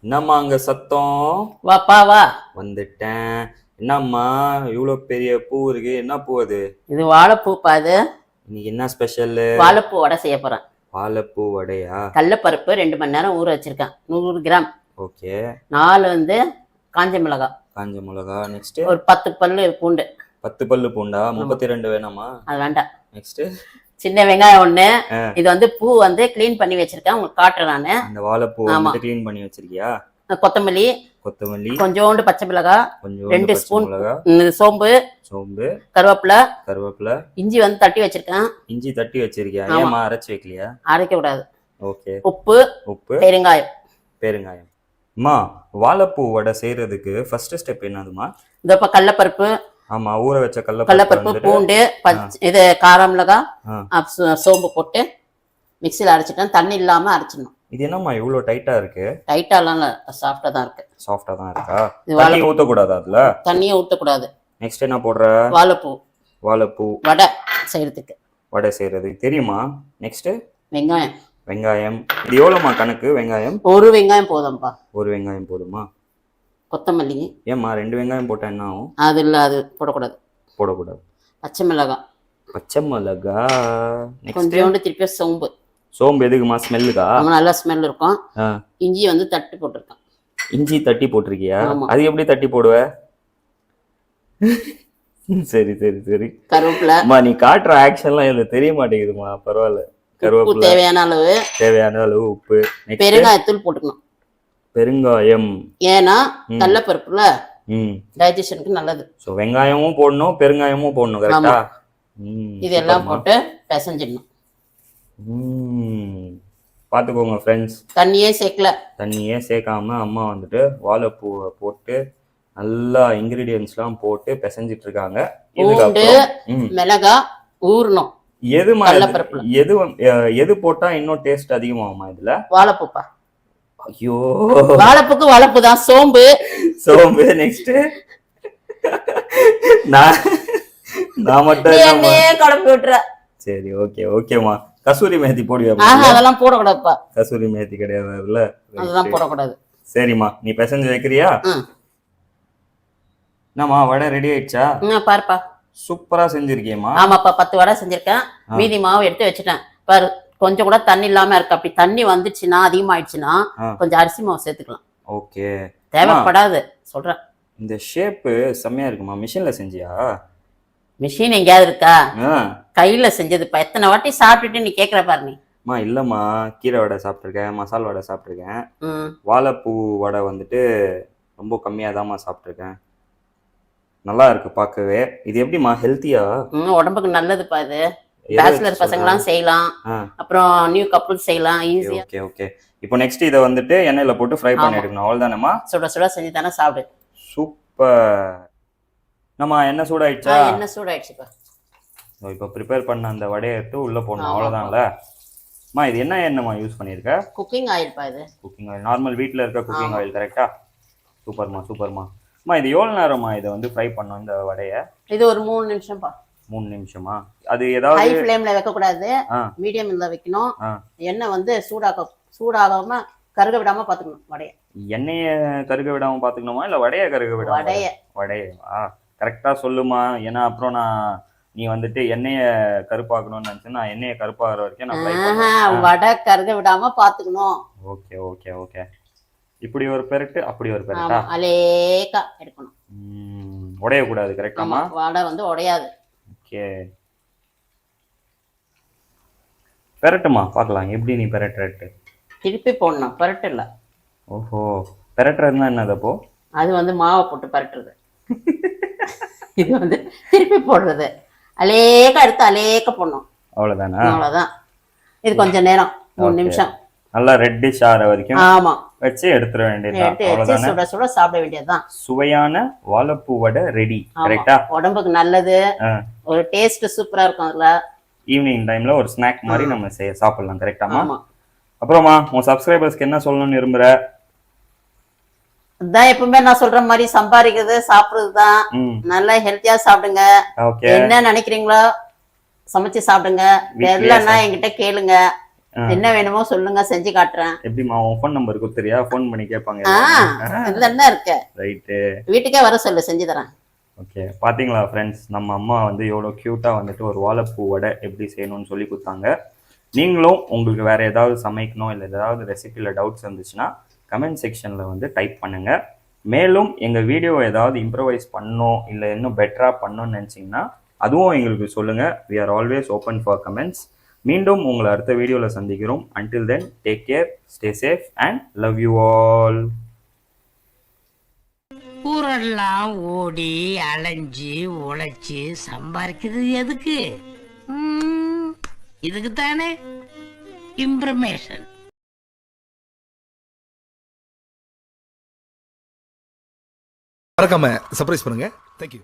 என்னம்மா அங்க சத்தம்? வாப்பா வா. வந்துட்டேன். என்னம்மா இவ்வளவு பெரிய பூ இருக்கு? என்ன பூ அது? இது வாழைப்பூப்பா. இது இன்னைக்கு என்ன ஸ்பெஷல்? வாழைப்பூ வடை செய்ய போறேன். வாழைப்பூ வடையா? கடலப்பருப்பு 2 மணி நேரம் ஊற வச்சிருக்கேன், 100 கிராம். ஓகே. 4 காஞ்ச மிளகாய், காஞ்ச மிளகா. நெக்ஸ்ட் ஒரு 10 பல்லு பூண்டு. 10 பல்லு பூண்டா? 32 வேணாமா? அது வேண்டாம். நெக்ஸ்ட் சின்ன வெங்காயம் 1. இது பூ க்ளீன் பண்ணி வச்சிருக்கேன், உங்களுக்கு காட்டுறேன் நானு. அந்த வாழைப்பூ வந்து க்ளீன் பண்ணி வச்சிருக்கியா? கொத்தமல்லி, கொஞ்சோண்டு பச்சை மிளகாய், 2 ஸ்பூன் சோம்பு, கருவேப்பிலை, இஞ்சி தட்டி வச்சிருக்கேன். இஞ்சி தட்டி வச்சிருக்கியா? ஏமா அரைச்சு வைக்கலையா? அரைக்க கூடாது. ஓகே. உப்பு, பெருங்காயம். அம்மா, வாழைப்பூ வடை செய்யறதுக்கு ஃபர்ஸ்ட் ஸ்டெப் என்னதுமா? இதப்ப கடலப்பருப்பு. ஆமா, ஊற வச்ச கடலப்பருப்பு, பூண்டு, இது காரம் மிளகாய், சோம்பு போட்டு மிக்சியில அரைச்சிட்டேன். தண்ணி இல்லாம அரைச்சிடணும். இது என்னம்மா இவ்வளவு டைட்டா இருக்கு? டைட்டா இல்ல, சாஃப்டா தான் இருக்கு. சாஃப்டா தான் இருக்கா? தண்ணி ஊத்த கூடாது அதுல? தண்ணியே ஊத்த கூடாது. நெக்ஸ்ட் என்ன போடுற? வாழைப்பூ வடை செய்யறதுக்கு. வடை செய்யறதுக்கு தெரியுமா? நெக்ஸ்ட் வெங்காயம். இது எவ்வளவுமா கணக்கு வெங்காயம்? 1 வெங்காயம் போதும்பா. 1 வெங்காயம் போதுமா? கொத்தமல்லி. ஏம்மா 2 வெங்காயம் போட்டா என்ன ஆகும்? அது இல்ல, அது போடக்கூடாது. பச்சை மிளகாய். கொஞ்சோண்டு திருப்பி சோம்பு எதுக்குமா? ஸ்மெல்லுக்கா? நல்லா ஸ்மெல் இருக்கும். இஞ்சி தட்டி போட்டிருக்கேன். இஞ்சி தட்டி போட்டிருக்கியா? அது எப்படி தட்டி போடுவ? சரி. கருவேப்பிலை. நீ காட்டுற ஆக்ஷன்லாம் எனக்கு தெரிய மாட்டேங்குதுமா. பரவாயில்ல. கருவேப்பிலை, தேவையான அளவு உப்பு, பெருங்காயத்தூள் போட்டுக்கணும். பெருங்காயம் ஏன்னா கடலப்பருப்புல டைஜஷனுக்கு நல்லது. சோ வெங்காயமும் போடணும், பெருங்காயமும் போடணும். கரெக்ட்டா? இதெல்லாம் போட்டு பிசைஞ்சிடணும். பாத்துக்கோங்க ஃப்ரெண்ட்ஸ், தண்ணியே சேர்க்காம அம்மா வாழைப்பூவை போட்டு நல்லா இன்கிரீடியன்ஸ்லாம் போட்டு பிசைஞ்சிட்டு இருக்காங்க. மிளகாய் ஊறணும். எது போட்டா இன்னும் டேஸ்ட் அதிகமாகுமா இதுல? வாழைப்பூப்பா. ஐயோ, வாழைப்பூக்கு வாழைப்பூ தான். சோம்பு. நெக்ஸ்ட் நான் மட்டும் குழம்பு விட்டுற. சரி, ஓகேமா. கசூரி மேத்தி போடுவியா? அதெல்லாம் போடக்கூடாதுப்பா. கசூரி மேத்தி கிடையாது அதுல? அதெல்லாம் போடக்கூடாது. சரிம்மா, நீ பிசைஞ்சு வைக்கிறியா? என்னம்மா, வடை ரெடி ஆயிடுச்சா? பாருப்பா, சூப்பரா செஞ்சிருக்கேம்மா. ஆமாப்பா, 10 வடை செஞ்சிருக்கேன். மீதி மாவு எடுத்து வச்சுட்டேன் பாரு. கொஞ்சம் கூட தண்ணி இல்லாம இருக்கு. அப்படி தண்ணி வந்துச்சுன்னா, அதிகமாயிடுச்சுன்னா கொஞ்சம் அரிசி மாவு சேர்த்துக்கலாம். ஓகே. தேவைப்படாது சொல்றேன். இந்த ஷேப் செம்மையா இருக்குமா? மிஷின்ல செஞ்சியா? மிஷின் எங்கேயாவது இருக்கா? கையில செஞ்சதுப்பா. எத்தனை வாட்டி சாப்பிட்டுட்டு நீ கேக்குற பாரு. நீ இல்லம்மா, கீரை வடை சாப்பிட்டுருக்கேன், மசால் வடை சாப்பிட்டுருக்கேன். வாழைப்பூ வடை ரொம்ப கம்மியா தான்மா சாப்பிட்டுருக்கேன். நல்லா இருக்கு பார்க்கவே. இது எப்படிமா, ஹெல்த்தியா? உடம்புக்கு நல்லதுப்பா. இது பேச்சுலர் பசங்கலாம் செய்யலாம், அப்புறம் நியூ கப்புள்ஸ் செய்யலாம் ஈஸியா. ஓகே. இப்போ நெக்ஸ்ட் இத எண்ணெயில போட்டு ஃப்ரை பண்ணி எடுக்கணும். அவ்வளவுதானேமா? சுட செஞ்சு தானே சாப்பிடு. சூப்பர். நம்ம எண்ணெய் சூடாயிடுச்சா? எண்ணெய் சூடாயிடுச்சுப்பா. இப்போ ப்ரிப்பேர் பண்ண அந்த வடையை எடுத்து உள்ள போடணும். அவ்வளவுதான்ல? இது என்ன எண்ணெய்மா யூஸ் பண்ணிருக்க? குக்கிங் ஆயில் பா. இது குக்கிங் ஆயில், நார்மல் வீட்ல இருக்க குக்கிங் ஆயில். கரெக்ட்டா? சூப்பர்மா. இது எவ்வளவு நேரமா இதை ஃப்ரை பண்ணணும் இந்த வடைய? இது ஒரு 3 நிமிஷம் பா. 3 நிமிஷமா? அது ஏதாவது ஹை ஃப்ளேம்ல வைக்க கூடாது, மீடியம்ல வைக்கணும். எண்ணெய் சூடாகாம கருக விடாம பாத்துக்கணும். வடைய எண்ணெய கருக விடாம பாத்துக்கணுமா, இல்ல வடைய கருக விடாம? வடைய கரெக்டா சொல்லுமா. ஏன்னா அப்புறம் நீ எண்ணெய கருப்பாக்கணும்னு நினைச்சு நான் எண்ணெய கருப்பாகிற வரைக்கும் நான் ஃப்ரை பண்ணுவேன். வடை கருக விடாம பாத்துக்கணும். ஓகே. இப்படி ஒரு பெரட்டு, அப்படி ஒரு பெரட்டா? அலேக்கா எடுக்கணும். உடைய கூடாது. கரெக்டாமா? வடை உடையாது. ஓகே. பெரட்டுமா, பார்க்கலாம் எப்படி நீ பெரட்டு. திருப்பி போடணும், பெரட்டு இல்ல. ஓஹோ, பெரட்டுறதுன்னா என்னது அப்போ? அது மாவை போட்டு பெரட்டுறது. இது திருப்பி போடுறது. அலேக்கா எடுத்து அலேக்கா போடணும். அவ்வளவுதான். இது கொஞ்ச நேரம், 3 நிமிஷம் நல்லா ரெட்டிஷ் ஆற வரைக்கும் வச்சு எடுத்துற வேண்டியதுதான். சுட சுட சாப்பிட வேண்டியதுதான். சுவையான வாழைப்பூ வடை ரெடி. கரெக்டா? உடம்புக்கு நல்லது, ஒரு டேஸ்ட் சூப்பரா இருக்கும். அதுல ஈவினிங் டைம்ல ஒரு ஸ்நாக் மாதிரி நம்ம சாப்பிடலாம். கரெக்டாமா? அப்புறமா உன் சப்ஸ்கிரைபர்ஸ்க்கு என்ன சொல்லணும்னு விரும்புற? அதான் எப்பவுமே நான் சொல்ற மாதிரி சம்பாதிக்கிறது சாப்பிடுறதுதான். நல்லா ஹெல்த்தியா சாப்பிடுங்க. என்ன நினைக்கிறீங்களோ சமைச்சு சாப்பிடுங்க. தெரியலன்னா என்கிட்ட கேளுங்க. என்ன வேணுமோ சொல்லுங்க, செஞ்சு காட்டுறேன். எப்படிமா உன் ஃபோன் நம்பர் கொடுத்துறியா? ஃபோன் பண்ணி கேட்பாங்க. இதுல என்ன இருக்கு? ரைட்டு, வீட்டுக்கே வர சொல்லு, செஞ்சு தரேன். ஓகே, பாத்தீங்களா ஃப்ரெண்ட்ஸ், நம்ம அம்மா வந்து எவ்வளோ க்யூட்டாக வந்துட்டு ஒரு வாழைப்பூ வடை எப்படி செய்யணும்னு சொல்லி கொடுத்தாங்க. நீங்களும் உங்களுக்கு வேற ஏதாவது சமைக்கணும் இல்லை ஏதாவது ரெசிபியில் டவுட்ஸ் இருந்துச்சுன்னா கமெண்ட் செக்ஷனில் வந்து டைப் பண்ணுங்க. மேலும் எங்கள் வீடியோ ஏதாவது இம்ப்ரவைஸ் பண்ணணும் இல்லை இன்னும் பெட்டராக பண்ணணும்னு நினச்சிங்கன்னா அதுவும் எங்களுக்கு சொல்லுங்கள். we are always open for comments. மீண்டும் உங்களை அடுத்த வீடியோவில் சந்திக்கிறோம். until then, take care, stay safe and love you all. ஊரெல்லாம் ஓடி அலைஞ்சு உழைச்சி சம்பாதிக்கிறது எதுக்கு? இதுக்கு தானே. இன்ஃபர்மேஷன். மறக்காம சர்ப்ரைஸ் பண்ணுங்க. தேங்க்யூ.